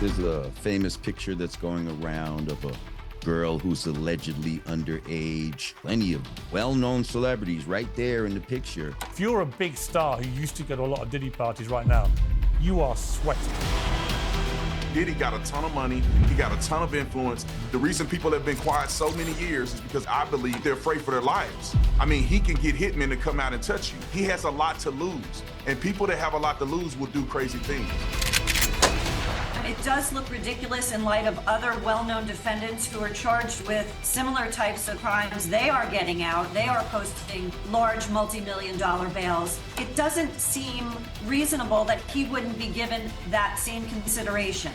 There's a famous picture that's going around of a girl who's allegedly underage. Plenty of well-known celebrities right there in the picture. If you're a big star who used to go to a lot of Diddy parties right now, you are sweating. Diddy got a ton of money. He got a ton of influence. The reason people have been quiet so many years is because I believe they're afraid for their lives. I mean, he can get hitmen to come out and touch you. He has a lot to lose. And people that have a lot to lose will do crazy things. It does look ridiculous in light of other well-known defendants who are charged with similar types of crimes. They are getting out. They are posting large multi-million-dollar bails. It doesn't seem reasonable that he wouldn't be given that same consideration.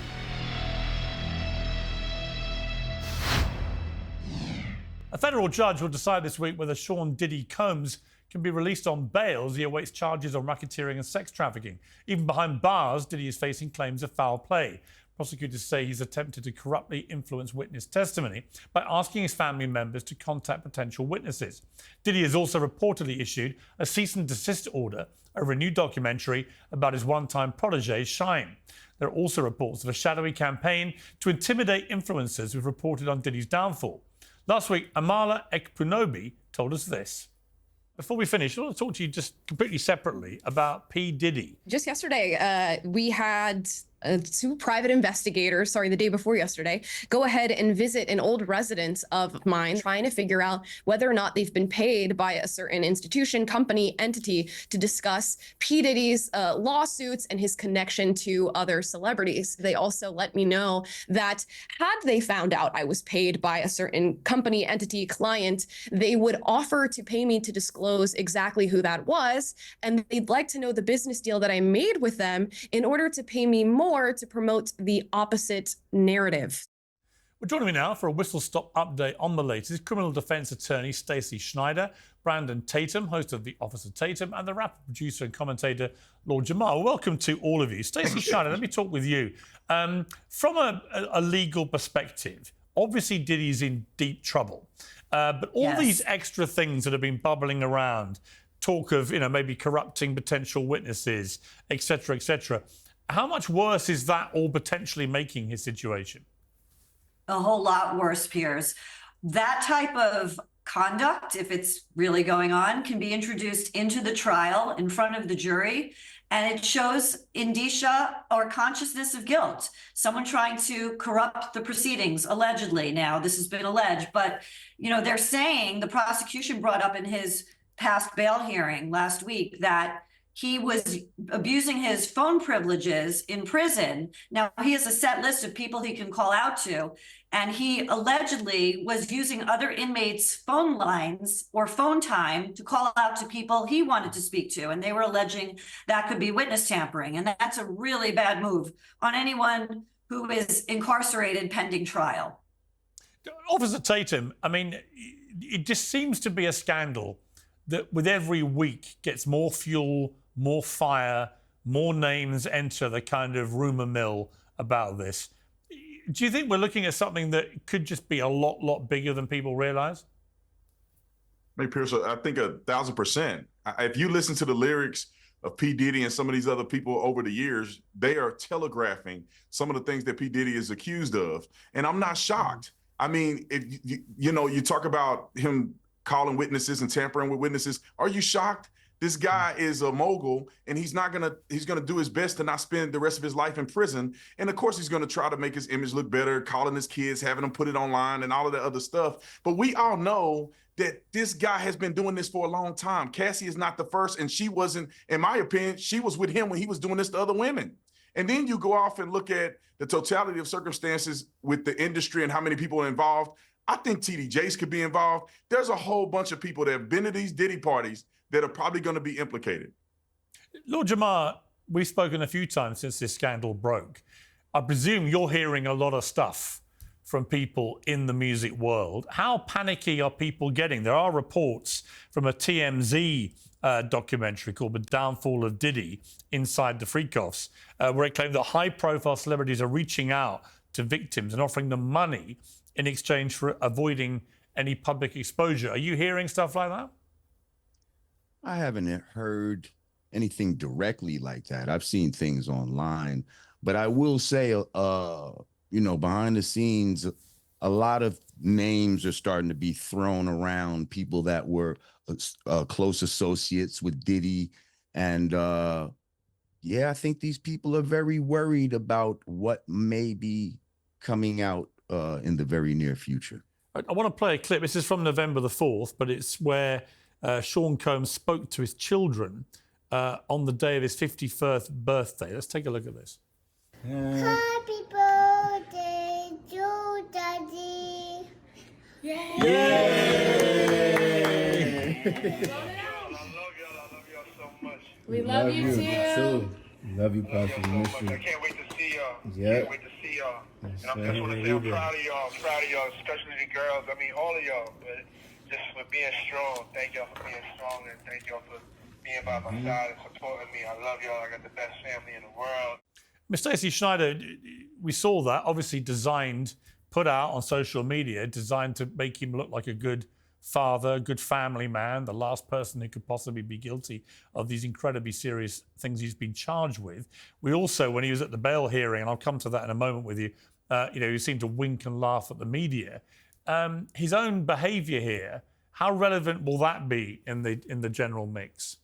A federal judge will decide this week whether Sean Diddy Combs can be released on bail as he awaits charges of racketeering and sex trafficking. Even behind bars, Diddy is facing claims of foul play. Prosecutors say he's attempted to corruptly influence witness testimony by asking his family members to contact potential witnesses. Diddy has also reportedly issued a cease and desist order over a new documentary about his one-time protege, Shine. There are also reports of a shadowy campaign to intimidate influencers who've reported on Diddy's downfall. Last week, Amala Ekpunobi told us this. Before we finish, I want to talk to you just completely separately about P. Diddy. Just yesterday, we had two private investigators, the day before yesterday, go ahead and visit an old residence of mine, trying to figure out whether or not they've been paid by a certain institution, company, entity to discuss P. Diddy's lawsuits and his connection to other celebrities. They also let me know that had they found out I was paid by a certain company, entity, client, they would offer to pay me to disclose exactly who that was. And they'd like to know the business deal that I made with them in order to pay me more to promote the opposite narrative. Well, joining me now for a whistle-stop update on the latest, criminal defense attorney Stacey Schneider, Brandon Tatum, host of The Office of Tatum, and the rapper, producer and commentator Lord Jamar. Welcome to all of you. Stacey Schneider, let me talk with you. From a legal perspective, obviously Diddy's in deep trouble, but all these extra things that have been bubbling around, talk of maybe corrupting potential witnesses, etc., etc. How much worse is that all potentially making his situation? A whole lot worse, Piers. That type of conduct, if it's really going on, can be introduced into the trial in front of the jury, and it shows indicia or consciousness of guilt. Someone trying to corrupt the proceedings, allegedly. Now, this has been alleged, but they're saying, the prosecution brought up in his past bail hearing last week that he was abusing his phone privileges in prison. Now, he has a set list of people he can call out to, and he allegedly was using other inmates' phone lines or phone time to call out to people he wanted to speak to, and they were alleging that could be witness tampering, and that's a really bad move on anyone who is incarcerated pending trial. Officer Tatum, I mean, it just seems to be a scandal that with every week gets more fuel, more fire, more names enter the kind of rumour mill about this. Do you think we're looking at something that could just be a lot bigger than people realise? Hey, Pierce, I think 1,000%. If you listen to the lyrics of P. Diddy and some of these other people over the years, they are telegraphing some of the things that P. Diddy is accused of. And I'm not shocked. I mean, if you talk about him calling witnesses and tampering with witnesses. Are you shocked? This guy is a mogul, and he's gonna do his best to not spend the rest of his life in prison. And of course, he's gonna try to make his image look better, calling his kids, having them put it online, and all of that other stuff. But we all know that this guy has been doing this for a long time. Cassie is not the first, and she wasn't, in my opinion, she was with him when he was doing this to other women. And then you go off and look at the totality of circumstances with the industry and how many people are involved. I think TD Jakes could be involved. There's a whole bunch of people that have been to these Diddy parties that are probably going to be implicated. Lord Jamar, we've spoken a few times since this scandal broke. I presume you're hearing a lot of stuff from people in the music world. How panicky are people getting? There are reports from a TMZ documentary called The Downfall of Diddy, Inside the Freak-Offs, where it claimed that high-profile celebrities are reaching out to victims and offering them money in exchange for avoiding any public exposure. Are you hearing stuff like that? I haven't heard anything directly like that. I've seen things online But I will say, behind the scenes, a lot of names are starting to be thrown around, people that were close associates with Diddy. And I think these people are very worried about what may be coming out in the very near future. I want to play a clip. This is from November the 4th, but it's where Sean Combs spoke to his children on the day of his 51st birthday. Let's take a look at this. Happy birthday to Daddy. Yay! We love you too. Love you, Pastor. I can't wait to see y'all. Yeah. Can't wait to see y'all. And I just want to say I'm proud of y'all. I'm proud of y'all, especially the girls. I mean, all of y'all. But just for being strong. Thank y'all for being strong, and thank y'all for being by my side and supporting me. I love y'all. I got the best family in the world. Miss Stacey Schneider, we saw that, obviously put out on social media, designed to make him look like a good father, good family man, the last person who could possibly be guilty of these incredibly serious things he's been charged with. We also, when he was at the bail hearing, and I'll come to that in a moment with you, he seemed to wink and laugh at the media. His own behaviour here, how relevant will that be in the general mix?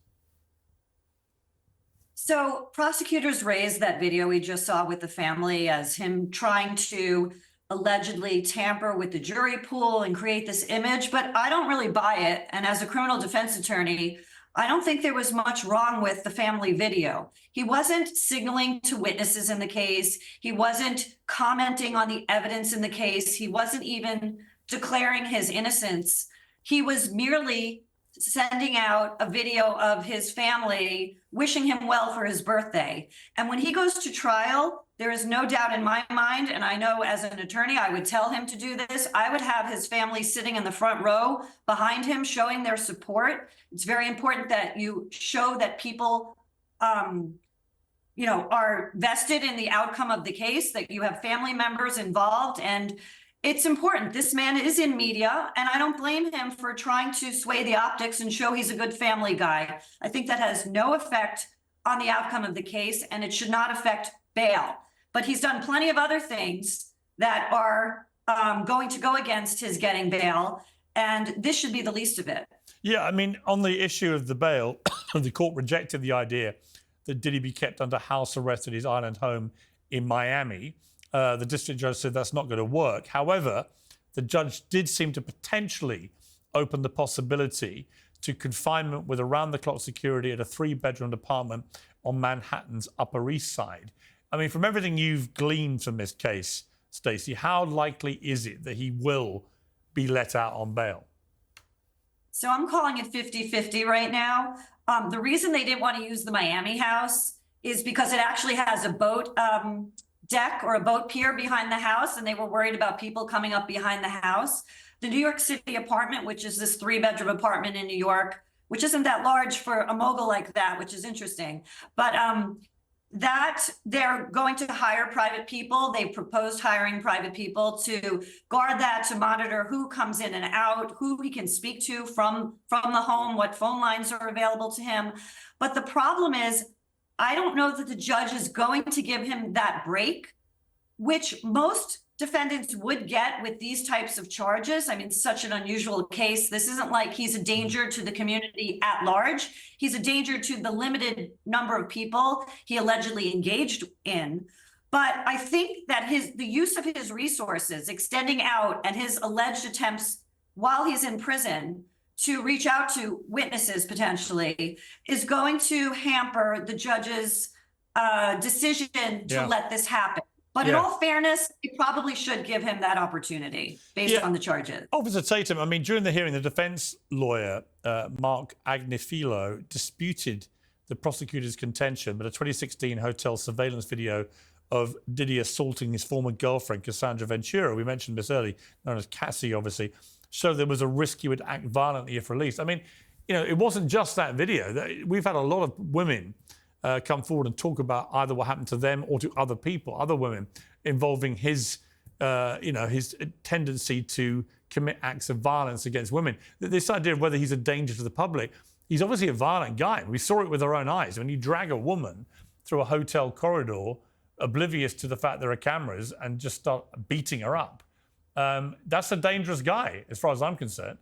So prosecutors raised that video we just saw with the family as him trying to allegedly tamper with the jury pool and create this image, but I don't really buy it. And as a criminal defense attorney, I don't think there was much wrong with the family video. He wasn't signaling to witnesses in the case. He wasn't commenting on the evidence in the case. He wasn't even declaring his innocence. He was merely sending out a video of his family wishing him well for his birthday. And when he goes to trial, there is no doubt in my mind, and I know as an attorney, I would tell him to do this. I would have his family sitting in the front row behind him, showing their support. It's very important that you show that people, are vested in the outcome of the case, that you have family members involved. And it's important. This man is in media, and I don't blame him for trying to sway the optics and show he's a good family guy. I think that has no effect on the outcome of the case, and it should not affect bail. But he's done plenty of other things that are going to go against his getting bail, and this should be the least of it. Yeah, I mean, on the issue of the bail, the court rejected the idea that Diddy be kept under house arrest at his island home in Miami. The district judge said that's not going to work. However, the judge did seem to potentially open the possibility to confinement with around-the-clock security at a 3-bedroom apartment on Manhattan's Upper East Side. I mean, from everything you've gleaned from this case, Stacey, how likely is it that he will be let out on bail? So I'm calling it 50-50 right now. The reason they didn't want to use the Miami house is because it actually has a boat deck or a boat pier behind the house, and they were worried about people coming up behind the house. The New York City apartment, which is this 3-bedroom apartment in New York, which isn't that large for a mogul like that, which is interesting. But that they're going to hire private people. They proposed hiring private people to guard that, to monitor who comes in and out, who he can speak to from the home, what phone lines are available to him. But the problem is, I don't know that the judge is going to give him that break, which most defendants would get with these types of charges. I mean, such an unusual case. This isn't like he's a danger to the community at large. He's a danger to the limited number of people he allegedly engaged in. But I think that the use of his resources, extending out, and his alleged attempts while he's in prison to reach out to witnesses potentially is going to hamper the judge's decision to let this happen. But in all fairness, you probably should give him that opportunity based on the charges. Officer Tatum, I mean, during the hearing, the defense lawyer, Mark Agnifilo, disputed the prosecutor's contention, but a 2016 hotel surveillance video of Diddy assaulting his former girlfriend, Cassandra Ventura, we mentioned this earlier, known as Cassie, obviously, showed there was a risk he would act violently if released. I mean, it wasn't just that video. We've had a lot of women come forward and talk about either what happened to them or to other people, other women, involving his tendency to commit acts of violence against women. This idea of whether he's a danger to the public, he's obviously a violent guy. We saw it with our own eyes. When you drag a woman through a hotel corridor oblivious to the fact there are cameras and just start beating her up. That's a dangerous guy, as far as I'm concerned.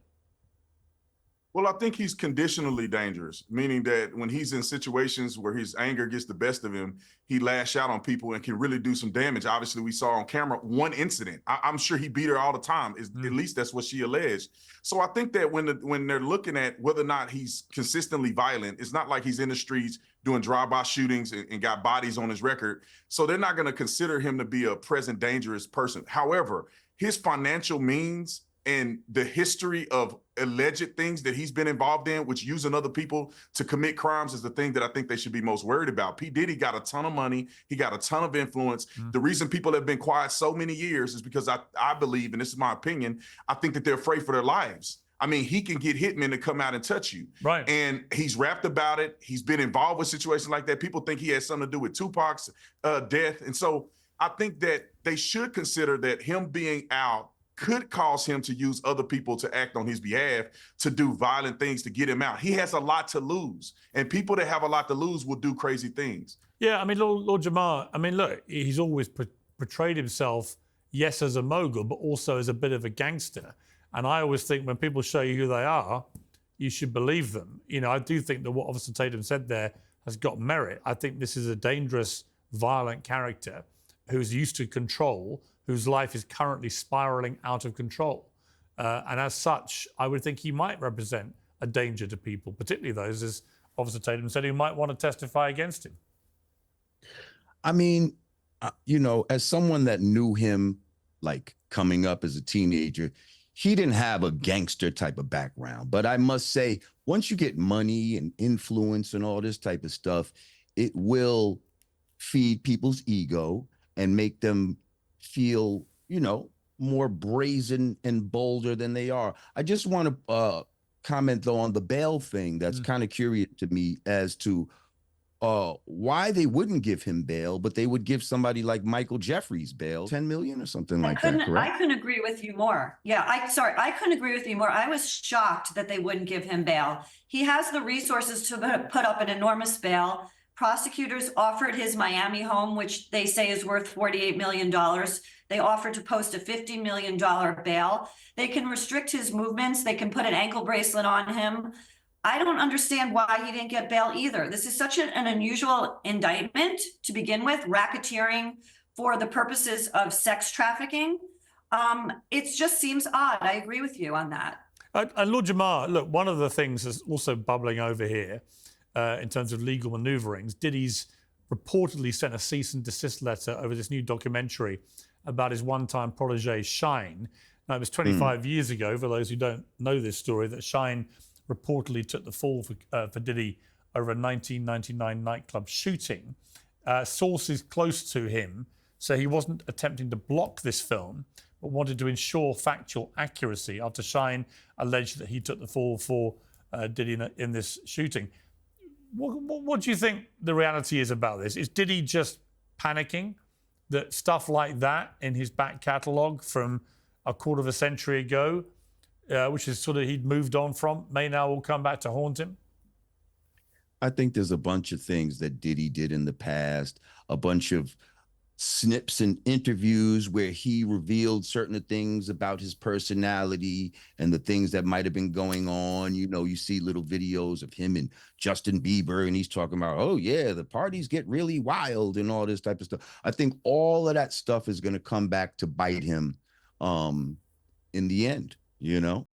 Well, I think he's conditionally dangerous, meaning that when he's in situations where his anger gets the best of him, he lash out on people and can really do some damage. Obviously, we saw on camera one incident. I'm sure he beat her all the time. At least that's what she alleged. So I think that when they're looking at whether or not he's consistently violent, it's not like he's in the streets doing drive-by shootings and got bodies on his record. So they're not going to consider him to be a present dangerous person. However, his financial means and the history of alleged things that he's been involved in, which using other people to commit crimes, is the thing that I think they should be most worried about. P. Diddy got a ton of money. He got a ton of influence. The reason people have been quiet so many years is because I believe, and this is my opinion, I think that they're afraid for their lives. I mean, he can get hitmen to come out and touch you. Right. And he's rapped about it. He's been involved with situations like that. People think he has something to do with Tupac's death. And so I think that they should consider that him being out could cause him to use other people to act on his behalf to do violent things to get him out. He has a lot to lose, and people that have a lot to lose will do crazy things. Yeah, I mean, Lord Jamar, I mean, look, he's always portrayed himself, yes, as a mogul, but also as a bit of a gangster. And I always think when people show you who they are, you should believe them. You know, I do think that what Officer Tatum said there has got merit. I think this is a dangerous, violent character who's used to control, whose life is currently spiraling out of control. And as such, I would think he might represent a danger to people, particularly those, as Officer Tatum said, who might want to testify against him. I mean, you know, as someone that knew him, like coming up as a teenager, he didn't have a gangster type of background. But I must say, once you get money and influence and all this type of stuff, it will feed people's ego and make them feel, you know, more brazen and bolder than they are. I just want to comment, though, on the bail thing. That's kind of curious to me as to why they wouldn't give him bail, but they would give somebody like Michael Jeffries bail, 10 million or something like that, correct? I couldn't agree with you more. Yeah, I couldn't agree with you more. I was shocked that they wouldn't give him bail. He has the resources to put up an enormous bail. Prosecutors offered his Miami home, which they say is worth $48 million. They offered to post a $50 million bail. They can restrict his movements. They can put an ankle bracelet on him. I don't understand why he didn't get bail either. This is such an unusual indictment to begin with, racketeering for the purposes of sex trafficking. It just seems odd. I agree with you on that. And Lord Jamar, look, one of the things that's also bubbling over here in terms of legal maneuverings, Diddy's reportedly sent a cease and desist letter over this new documentary about his one-time protege, Shine. Now, it was 25 years ago, for those who don't know this story, that Shine reportedly took the fall for Diddy over a 1999 nightclub shooting. Sources close to him say he wasn't attempting to block this film, but wanted to ensure factual accuracy after Shine alleged that he took the fall for Diddy in this shooting. What do you think the reality is about this? Is Diddy just panicking that stuff like that in his back catalogue from a quarter of a century ago, which is sort of he'd moved on from, may now all come back to haunt him? I think there's a bunch of things that Diddy did in the past, a bunch of snips and interviews where he revealed certain things about his personality and the things that might have been going on. You know, you see little videos of him and Justin Bieber, and he's talking about, oh yeah, the parties get really wild and all this type of stuff. I think all of that stuff is going to come back to bite him in the end, you know?